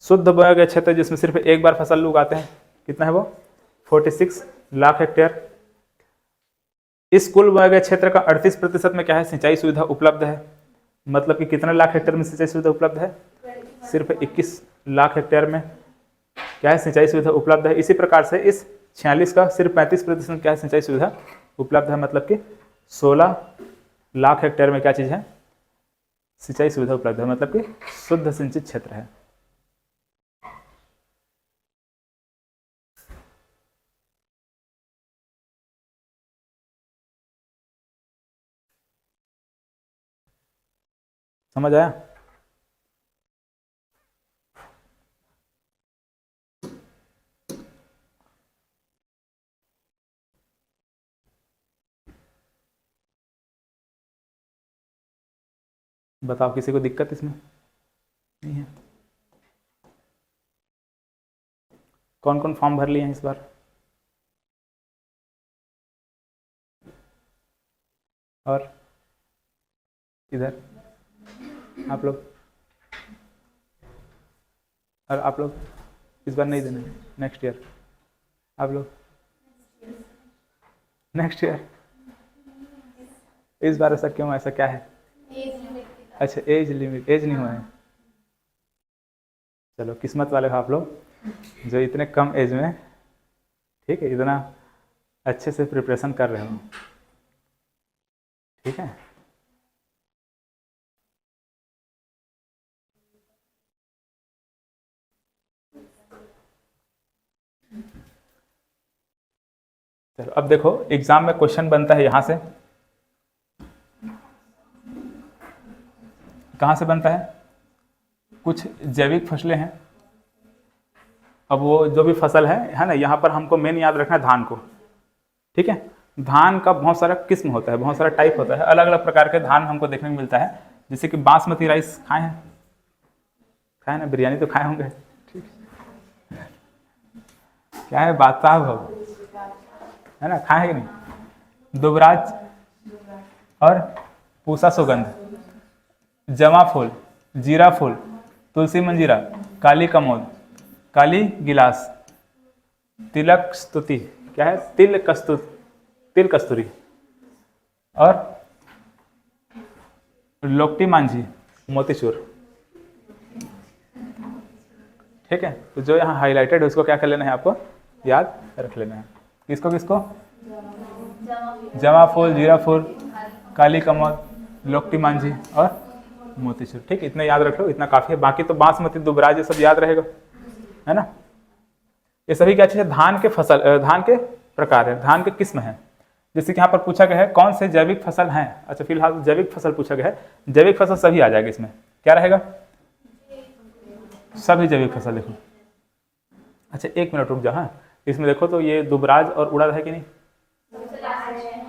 शुद्ध बोया गया क्षेत्र जिसमें सिर्फ एक बार फसल उगाते हैं कितना है वो, 46 लाख हेक्टेयर। इस कुल बोया गया क्षेत्र का 38% में क्या है, सिंचाई सुविधा उपलब्ध है। मतलब कि कितने लाख हेक्टेयर में सिंचाई सुविधा उपलब्ध है, सिर्फ 21 लाख हेक्टेयर में क्या है सिंचाई सुविधा उपलब्ध है। इसी प्रकार से इस 46 का सिर्फ 35% में क्या है सिंचाई सुविधा उपलब्ध है। मतलब कि 16 लाख हेक्टेयर में क्या चीज़ है, सिंचाई सुविधा उपलब्ध है, मतलब कि शुद्ध सिंचित क्षेत्र है। समझ आया? बताओ किसी को दिक्कत इसमें नहीं है? कौन कौन फॉर्म भर लिए हैं इस बार? और इधर आप लोग, और आप लोग इस बार नहीं देना है, नेक्स्ट ईयर आप लोग, नेक्स्ट ईयर। इस बार ऐसा क्यों, ऐसा क्या है? अच्छा एज लिमिट, एज नहीं हुआ है। चलो किस्मत वाले हो आप लोग जो इतने कम एज में, ठीक है, इतना अच्छे से प्रिपरेशन कर रहे हो, ठीक है। चलो अब देखो एग्जाम में क्वेश्चन बनता है यहां से, कहाँ से बनता है, कुछ जैविक फसलें हैं। अब वो जो भी फसल है ना, यहाँ पर हमको मेन याद रखना है धान को, ठीक है। धान का बहुत सारा किस्म होता है, बहुत सारा टाइप होता है, अलग अलग प्रकार के धान हमको देखने को मिलता है। जैसे कि बासमती राइस खाए हैं, खाए ना, बिरयानी तो खाए होंगे, ठीक। क्या है, बादशाह भोग है ना, खाए है कि नहीं। दुबराज और पूसा सुगंध, जमा फूल, जीरा फूल, तुलसी मंजीरा, काली कमोद, काली गिलास, तिलक स्तुति, क्या है, तिल कस्तूरी, और लोकटी मांझी, मोतीचूर, ठीक है। तो जो यहाँ हाईलाइटेड है उसको क्या कर लेना है, आपको याद रख लेना है। किसको किसको, जमा फूल, जीरा फूल, काली कमोद, लोकटी मांझी और मोतीचूर, ठीक। इतना याद रख लो, इतना काफी है। बाकी तो बासमती, दुबराज, ये सब याद रहेगा, है ना। ये सभी क्या चीज है, धान के फसल, धान के प्रकार है, धान के किस्म है। जैसे कि यहाँ पर पूछा गया है कौन से जैविक फसल हैं। अच्छा फिलहाल जैविक फसल पूछा गया है, जैविक फसल सभी आ जाएगा इसमें, क्या रहेगा, सभी जैविक फसल। देखो अच्छा एक मिनट रुक जाओ, हाँ इसमें देखो तो ये दुबराज और उड़द है कि नहीं,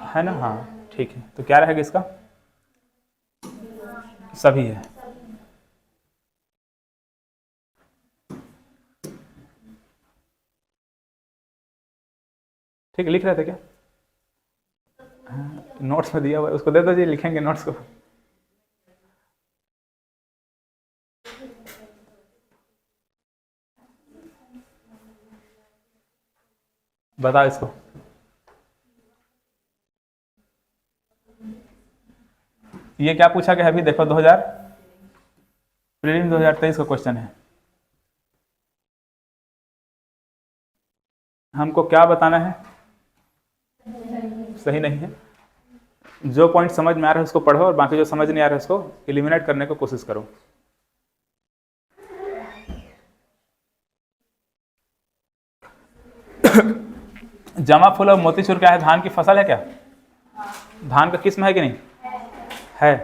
है ना, हाँ ठीक है। तो क्या रहेगा इसका, सभी है, ठीक है। लिख रहे थे क्या, हाँ, नोट्स में दिया हुआ है उसको दे दो जी, लिखेंगे नोट्स को। बताओ इसको, ये क्या पूछा गया है अभी देखो, 2000 प्रीलिम 2023 का क्वेश्चन है। हमको क्या बताना है, सही नहीं है। जो पॉइंट समझ में आ रहा है उसको पढ़ो और बाकी जो समझ नहीं आ रहा है उसको एलिमिनेट करने को कोशिश करो। जमा फूल और मोतीचूर क्या है, धान की फसल है क्या, धान का किस्म है कि नहीं है?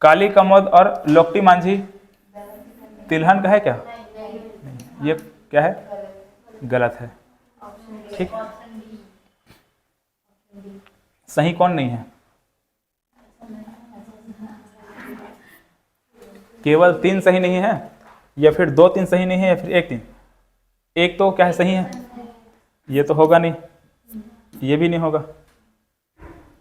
काली कमोद और लोकटी मांझी तिलहन का है क्या? नहीं। ये क्या है? गलत है। ठीक, सही कौन नहीं है? केवल 3 सही नहीं है, या फिर 2-3 सही नहीं है, या फिर 1-3? एक तो क्या है, सही है, ये तो होगा नहीं, ये भी नहीं होगा।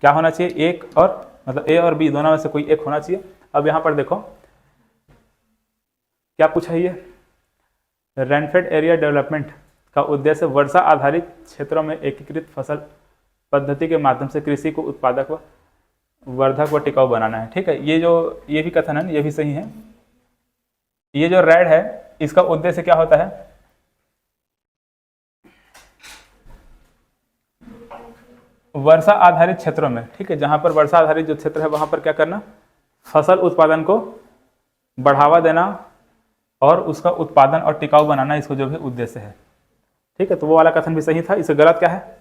क्या होना चाहिए? एक और, मतलब ए और बी दोनों में से कोई एक होना चाहिए। अब यहाँ पर देखो क्या पूछा है, ये रेनफेड एरिया डेवलपमेंट का उद्देश्य वर्षा आधारित क्षेत्रों में एकीकृत फसल पद्धति के माध्यम से कृषि को उत्पादक व वर्धक व टिकाऊ बनाना है। ठीक है, ये भी कथन है, ये भी सही है। ये जो रेड है इसका उद्देश्य क्या होता है? वर्षा आधारित क्षेत्रों में, ठीक है, जहां पर वर्षा आधारित जो क्षेत्र है वहां पर क्या करना? फसल उत्पादन को बढ़ावा देना और उसका उत्पादन और टिकाऊ बनाना, इसको जो भी उद्देश्य है। ठीक है, तो वो वाला कथन भी सही था। इससे गलत क्या है?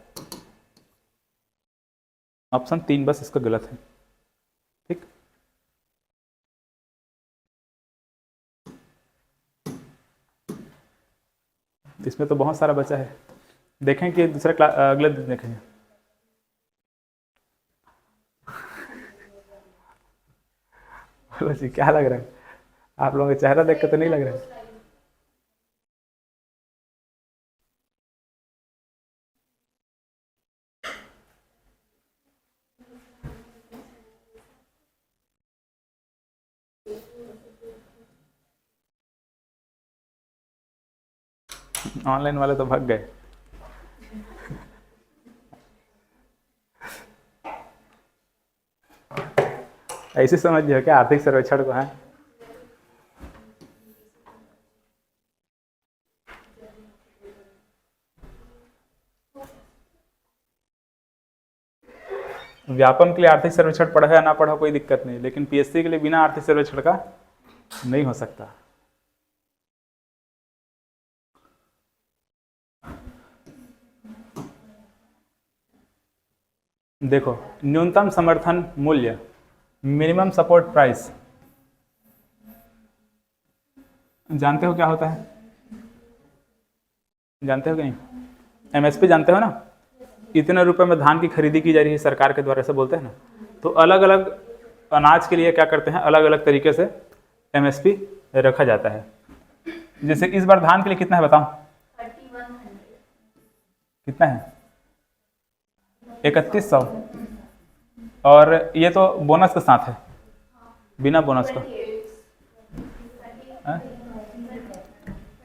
ऑप्शन 3 बस इसका गलत है। ठीक, इसमें तो बहुत सारा बचा है, देखें कि दूसरे अगले दिन देखेंगे। बोलो जी, क्या लग रहा है? आप लोगों का चेहरा देख के तो नहीं लग रहा है? ऑनलाइन वाले तो भाग गए। ऐसे समझिए क्या आर्थिक सर्वेक्षण को है? व्यापम के लिए आर्थिक सर्वेक्षण पढ़ा या ना पढ़ा कोई दिक्कत नहीं, लेकिन पीएससी के लिए बिना आर्थिक सर्वेक्षण का नहीं हो सकता। देखो, न्यूनतम समर्थन मूल्य, मिनिमम सपोर्ट प्राइस, जानते हो क्या होता है? जानते हो कि नहीं? एमएसपी जानते हो ना? इतने रुपए में धान की खरीदी की जा रही है सरकार के द्वारा, ऐसे बोलते हैं ना। तो अलग अलग अनाज के लिए क्या करते हैं, अलग अलग तरीके से एमएसपी रखा जाता है। जैसे इस बार धान के लिए कितना है बताओ? 3100। कितना है? 3100। और ये तो बोनस के साथ है, बिना बोनस का।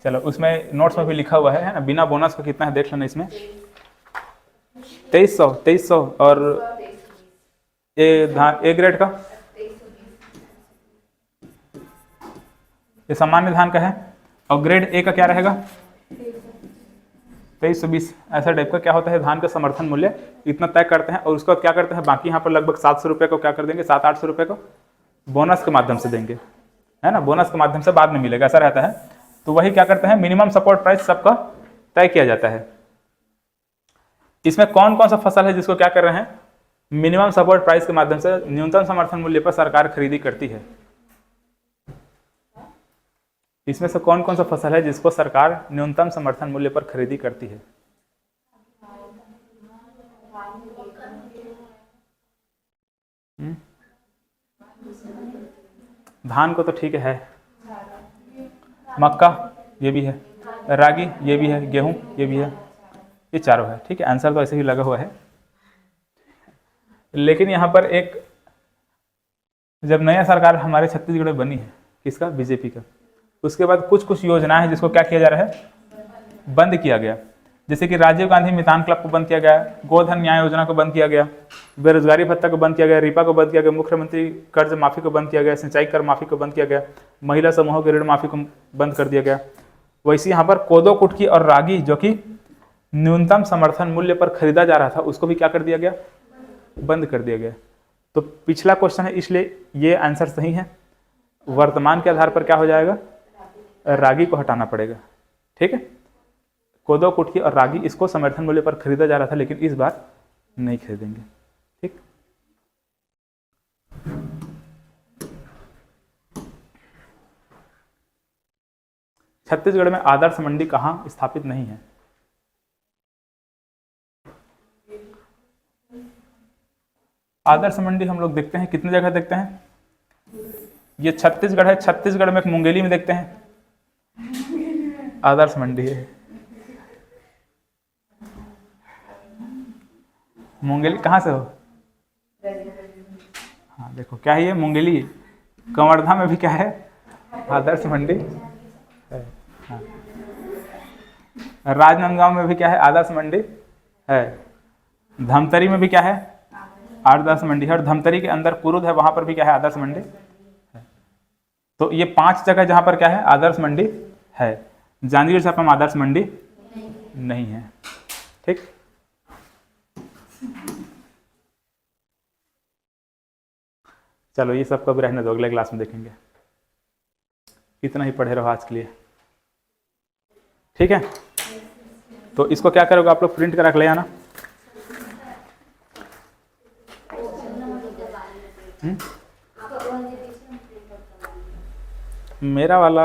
चलो, उसमें नोट्स में भी लिखा हुआ है ना, बिना बोनस का कितना है देख लेना। इसमें 2300 और ये धान ए ग्रेड का, ये सामान्य धान का है, और ग्रेड ए का क्या रहेगा? 2320। ऐसा टाइप का क्या होता है, धान का समर्थन मूल्य इतना तय करते हैं, और उसका क्या करते हैं, बाकी यहाँ पर लगभग 700 रुपये को क्या कर देंगे, 700-800 रुपये को बोनस के माध्यम से देंगे, है ना। बोनस के माध्यम से बाद में मिलेगा, ऐसा रहता है। तो वही क्या करते हैं, मिनिमम सपोर्ट प्राइस सबका तय किया जाता है। इसमें कौन कौन सा फसल है जिसको क्या कर रहे हैं, मिनिमम सपोर्ट प्राइस के माध्यम से न्यूनतम समर्थन मूल्य पर सरकार खरीदी करती है? इसमें से कौन कौन सा फसल है जिसको सरकार न्यूनतम समर्थन मूल्य पर खरीदी करती है? धान को तो ठीक है, मक्का ये भी है, रागी ये भी है, गेहूं ये भी है, ये चारों है। ठीक है, आंसर तो ऐसे ही लगा हुआ है। लेकिन यहाँ पर एक, जब नया सरकार हमारे छत्तीसगढ़ में बनी है, किसका? बीजेपी का, उसके बाद कुछ कुछ योजनाएं हैं जिसको क्या किया जा रहा है, बंद किया गया। जैसे कि राजीव गांधी मितान क्लब को बंद किया गया, गोधन न्याय योजना को बंद किया गया, बेरोजगारी भत्ता को बंद किया गया, रिपा को बंद किया गया, मुख्यमंत्री कर्ज माफी को बंद किया गया, सिंचाई कर माफी को बंद किया गया, महिला समूहों के ऋण माफी को बंद कर दिया गया। वैसे यहाँ पर कोदो कुटकी और रागी जो कि न्यूनतम समर्थन मूल्य पर खरीदा जा रहा था, उसको भी क्या कर दिया गया, बंद कर दिया गया। तो पिछला क्वेश्चन है, इसलिए ये आंसर सही है। वर्तमान के आधार पर क्या हो जाएगा, रागी को हटाना पड़ेगा। ठीक है, कोदो कुटकी और रागी इसको समर्थन मूल्य पर खरीदा जा रहा था, लेकिन इस बार नहीं खरीदेंगे। ठीक। छत्तीसगढ़ में आदर्श मंडी कहाँ स्थापित नहीं है? आदर्श मंडी हम लोग देखते हैं कितनी जगह देखते हैं, ये छत्तीसगढ़ है, छत्तीसगढ़ में एक मुंगेली में देखते हैं आदर्श मंडी है। मुंगेली कहाँ से हो? हाँ देखो क्या है ये मुंगेली, कवर्धा में भी क्या है आदर्श मंडी है। हाँ। राजनांदगांव में भी क्या है आदर्श मंडी है। धमतरी में भी क्या है आदर्श मंडी है, और धमतरी के अंदर कुरुद है वहां पर भी क्या है आदर्श मंडी है। तो ये 5 जगह जहां पर क्या है आदर्श मंडी है। जांजगीर चांपा में आदर्श मंडी नहीं है। ठीक, चलो ये सब कब रहने दो, अगले क्लास में देखेंगे। इतना ही पढ़े रहो आज के लिए, ठीक है। तो इसको क्या करोगे आप लोग, प्रिंट करा के ले आना। मेरा वाला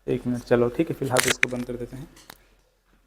1 मिनट, चलो ठीक है, फिलहाल इसको बंद कर देते हैं।